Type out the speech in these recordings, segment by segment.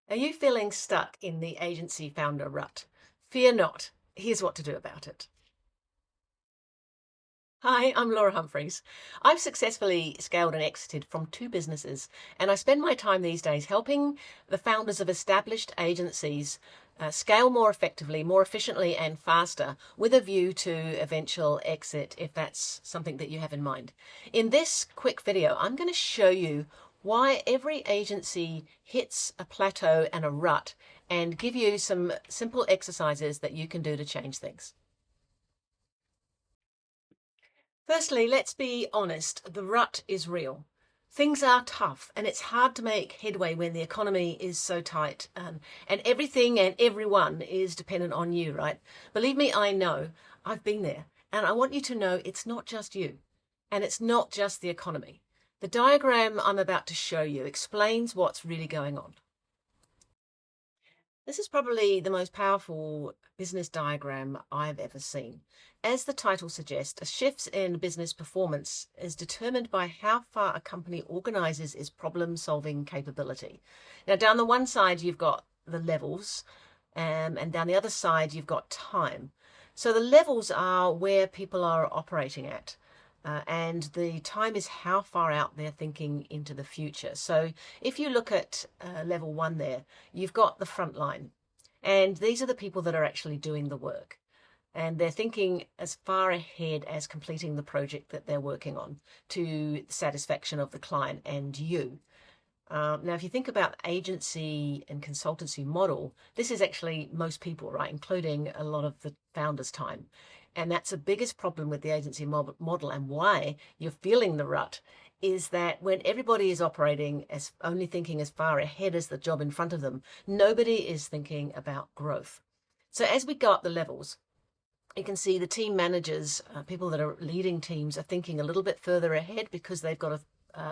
Are you feeling stuck in the agency founder rut? Fear not. Here's what to do about it. Hi, I'm Laura Humphreys. I've successfully scaled and exited from two businesses, and I spend my time these days helping the founders of established agencies scale more effectively, more efficiently, and faster with a view to eventual exit if that's something that you have in mind. In this quick video, I'm going to show you why every agency hits a plateau and a rut and give you some simple exercises that you can do to change things. Firstly, let's be honest, the rut is real. Things are tough and it's hard to make headway when the economy is so tight, and everything and everyone is dependent on you, right? Believe me, I know. I've been there. And I want you to know it's not just you and it's not just the economy. The diagram I'm about to show you explains what's really going on. This is probably the most powerful business diagram I've ever seen. As the title suggests, a shift in business performance is determined by how far a company organizes its problem-solving capability. Now, down the one side, you've got the levels, and down the other side, you've got time. So the levels are where people are operating at. And the time is how far out they're thinking into the future. So if you look at level one there, you've got the front line. And these are the people that are actually doing the work. And they're thinking as far ahead as completing the project that they're working on to the satisfaction of the client and you. Now, if you think about agency and consultancy model, this is actually most people, right, including a lot of the founders' time. And that's the biggest problem with the agency model and why you're feeling the rut is that when everybody is operating as only thinking as far ahead as the job in front of them, nobody is thinking about growth. So as we go up the levels, you can see the team managers, people that are leading teams, are thinking a little bit further ahead because they've got to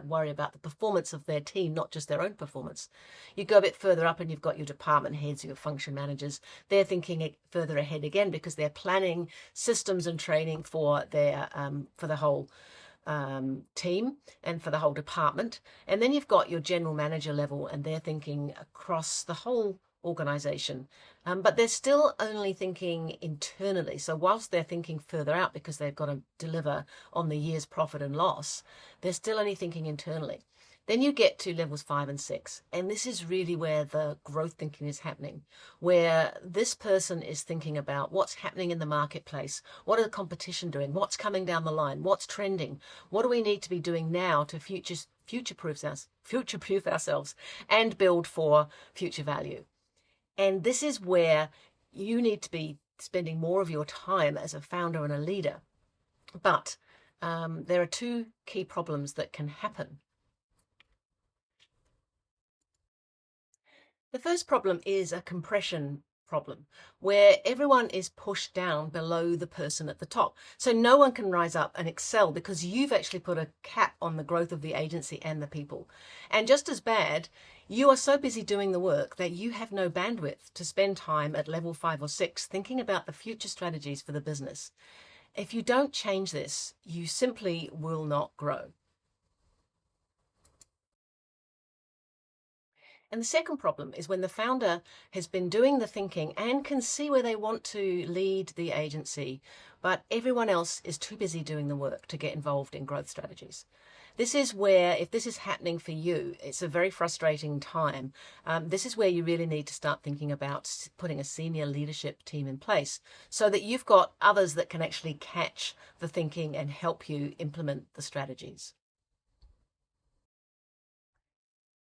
worry about the performance of their team, not just their own performance. You go a bit further up and you've got your department heads, your function managers. They're thinking further ahead again because they're planning systems and training for the whole team and for the whole department. And then you've got your general manager level and they're thinking across the whole organization. But they're still only thinking internally. So whilst they're thinking further out because they've got to deliver on the year's profit and loss, they're still only thinking internally. Then you get to levels 5 and 6. And this is really where the growth thinking is happening, where this person is thinking about what's happening in the marketplace. What are the competition doing? What's coming down the line? What's trending? What do we need to be doing now to future-proof ourselves and build for future value? And this is where you need to be spending more of your time as a founder and a leader. But there are two key problems that can happen. The first problem is a compression problem where everyone is pushed down below the person at the top. So no one can rise up and excel because you've actually put a cap on the growth of the agency and the people. And just as bad, you are so busy doing the work that you have no bandwidth to spend time at level 5 or 6 thinking about the future strategies for the business. If you don't change this, you simply will not grow. And the second problem is when the founder has been doing the thinking and can see where they want to lead the agency, but everyone else is too busy doing the work to get involved in growth strategies. This is where, if this is happening for you, it's a very frustrating time. This is where you really need to start thinking about putting a senior leadership team in place so that you've got others that can actually catch the thinking and help you implement the strategies.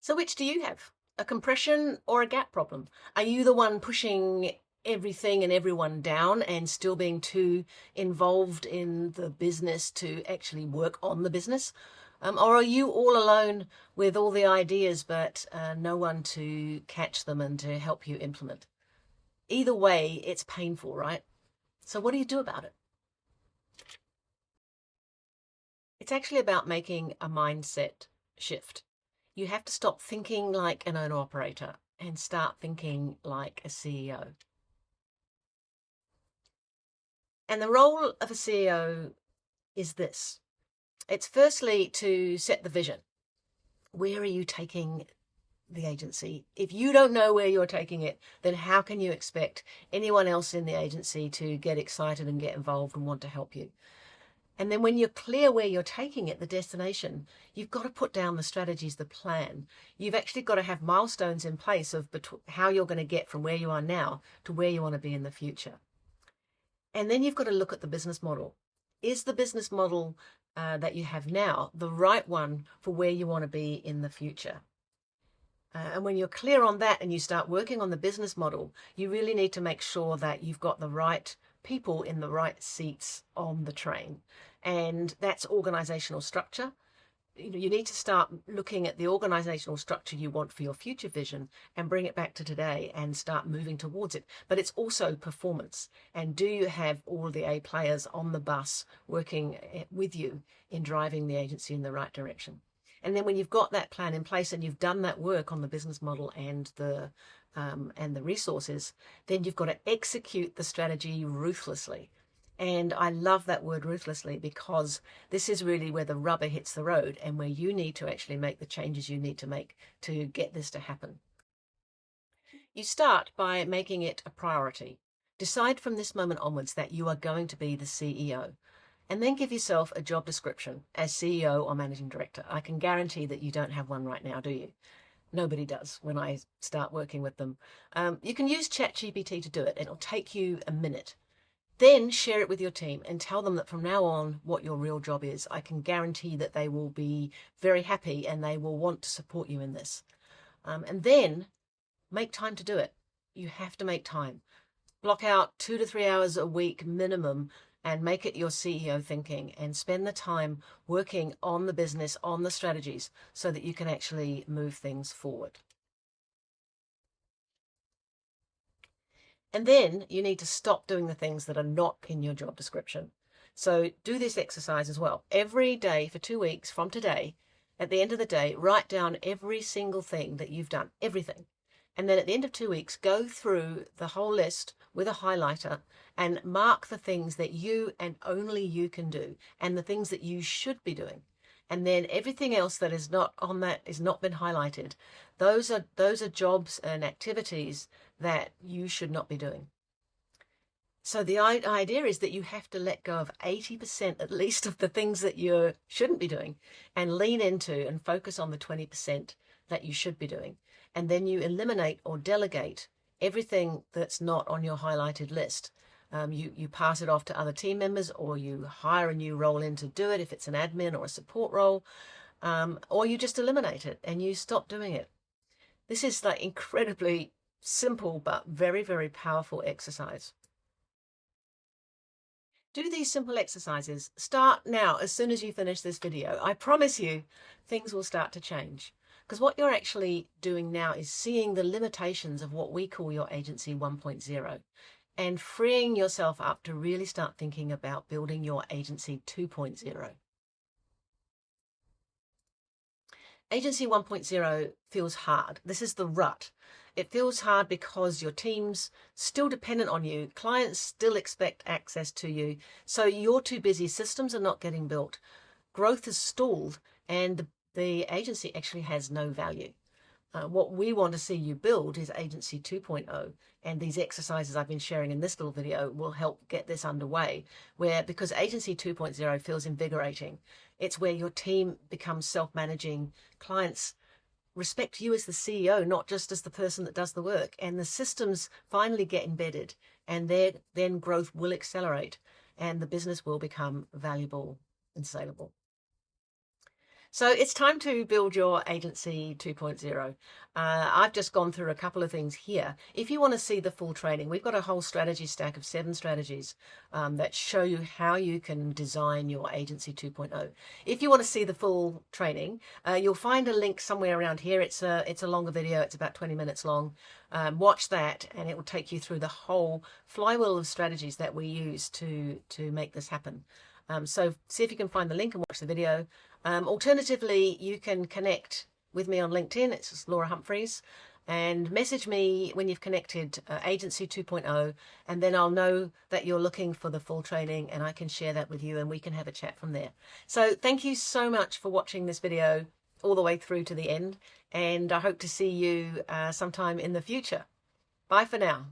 So which do you have? A compression or a gap problem? Are you the one pushing everything and everyone down and still being too involved in the business to actually work on the business? Or are you all alone with all the ideas but no one to catch them and to help you implement? Either way, it's painful, right? So what do you do about it? It's actually about making a mindset shift. You have to stop thinking like an owner-operator and start thinking like a CEO. And the role of a CEO is this. It's firstly to set the vision. Where are you taking the agency. If you don't know where you're taking it, then how can you expect anyone else in the agency to get excited and get involved and want to help you? And then when you're clear where you're taking it, the destination, you've got to put down the strategies, the plan. You've actually got to have milestones in place of how you're going to get from where you are now to where you want to be in the future. And then you've got to look at the business model. Is the business model that you have now the right one for where you want to be in the future? And when you're clear on that and you start working on the business model, you really need to make sure that you've got the right people in the right seats on the train. And that's organizational structure. You need to start looking at the organizational structure you want for your future vision and bring it back to today and start moving towards it. But it's also performance. And do you have all the A players on the bus working with you in driving the agency in the right direction? And then when you've got that plan in place and you've done that work on the business model and the resources, then you've got to execute the strategy ruthlessly. And I love that word ruthlessly, because this is really where the rubber hits the road and where you need to actually make the changes you need to make to get this to happen. You start by making it a priority. Decide from this moment onwards that you are going to be the CEO. And then give yourself a job description as CEO or managing director. I can guarantee that you don't have one right now, do you? Nobody does when I start working with them. You can use ChatGPT to do it. It'll take you a minute. Then share it with your team and tell them that from now on what your real job is. I can guarantee that they will be very happy and they will want to support you in this. And then make time to do it. You have to make time. Block out 2 to 3 hours a week minimum and make it your CEO thinking, and spend the time working on the business, on the strategies, so that you can actually move things forward. And then you need to stop doing the things that are not in your job description. So do this exercise as well. Every day for 2 weeks from today, at the end of the day, write down every single thing that you've done, everything. And then at the end of 2 weeks, go through the whole list with a highlighter and mark the things that you and only you can do and the things that you should be doing. And then everything else that is not on that is not been highlighted. Those are jobs and activities that you should not be doing. So the idea is that you have to let go of 80% at least of the things that you shouldn't be doing and lean into and focus on the 20% that you should be doing. And then you eliminate or delegate everything that's not on your highlighted list. You pass it off to other team members, or you hire a new role in to do it if it's an admin or a support role, or you just eliminate it and you stop doing it. This is like incredibly simple but very, very powerful exercise. Do these simple exercises. Start now as soon as you finish this video. I promise you things will start to change. Because what you're actually doing now is seeing the limitations of what we call your agency 1.0 and freeing yourself up to really start thinking about building your agency 2.0. Agency 1.0 feels hard. This is the rut. It feels hard because your team's still dependent on you. Clients still expect access to you. So you're too busy. Systems are not getting built. Growth is stalled, and the agency actually has no value. What we want to see you build is Agency 2.0, and these exercises I've been sharing in this little video will help get this underway, because Agency 2.0 feels invigorating. It's where your team becomes self-managing. Clients respect you as the CEO, not just as the person that does the work, and the systems finally get embedded, and then growth will accelerate and the business will become valuable and saleable. So it's time to build your Agency 2.0. I've just gone through a couple of things here. If you want to see the full training, we've got a whole strategy stack of 7 strategies that show you how you can design your Agency 2.0. If you want to see the full training, you'll find a link somewhere around here. It's a longer video. It's about 20 minutes long. Watch that and it will take you through the whole flywheel of strategies that we use to make this happen. So see if you can find the link and watch the video. Alternatively, you can connect with me on LinkedIn. It's just Laura Humphreys, and message me when you've connected Agency 2.0, and then I'll know that you're looking for the full training and I can share that with you and we can have a chat from there. So thank you so much for watching this video all the way through to the end, and I hope to see you sometime in the future. Bye for now.